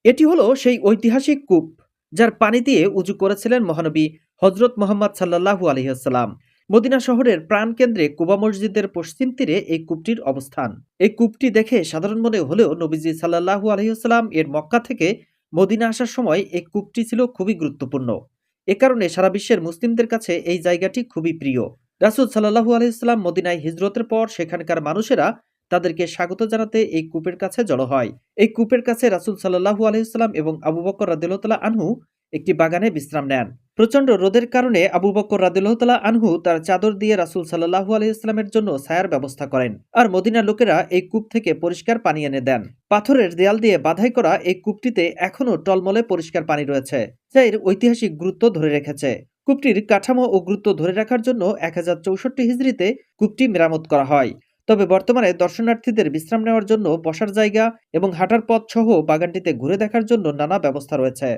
এটি হলো সেই ঐতিহাসিক কূপ যার পানি দিয়ে উজু করেছিলেন মহানবী হজরত মোহাম্মদ সাল্লাল্লাহু আলাইহি ওয়াসাল্লাম। মদিনা শহরের প্রাণকেন্দ্রে কুবা মসজিদের পশ্চিম তীরে এই কূপটির অবস্থান। এই কূপটি দেখে সাধারণ মনে হলেও নবীজি সাল্লাল্লাহু আলাইহি ওয়াসাল্লাম এর মক্কা থেকে মদিনা আসার সময় এই কূপটি ছিল খুবই গুরুত্বপূর্ণ। এ কারণে সারা বিশ্বের মুসলিমদের কাছে এই জায়গাটি খুবই প্রিয়। রাসূল সাল্লাল্লাহু আলাইহি ওয়াসাল্লাম মদিনায় হিজরতের পর সেখানকার মানুষেরা তাদেরকে স্বাগত জানাতে এই কূপের কাছে জড়ো হয়। এই কূপের কাছে রাসূল সাল্লাল্লাহু আলাইহি ওয়াসাল্লাম এবং আবু বকর রাদিয়াল্লাহু তাআলা আনহু একটি বাগানে বিশ্রাম নেন। প্রচণ্ড রোদের কারণে আবু বকর রাদিয়াল্লাহু তাআলা আনহু তার চাদর দিয়ে রাসূল সাল্লাল্লাহু আলাইহি ওয়াসাল্লামের জন্য ছায়ার ব্যবস্থা করেন। আর মদিনার লোকেরা এই কূপ থেকে পরিষ্কার পানি এনে দেন। পাথরের দেয়াল দিয়ে বাঁধাই করা এই কূপটিতে এখনও টলমলে পরিষ্কার পানি রয়েছে, যা এর ঐতিহাসিক গুরুত্ব ধরে রেখেছে। কূপটির কাঠামো ও গুরুত্ব ধরে রাখার জন্য 1064 হিজরিতে কূপটি মেরামত করা হয়। তবে বর্তমানে দর্শনার্থীদের বিশ্রাম নেওয়ার জন্য বসার জায়গা এবং হাঁটার পথ সহ বাগানটিতে ঘুরে দেখার জন্য নানা ব্যবস্থা রয়েছে।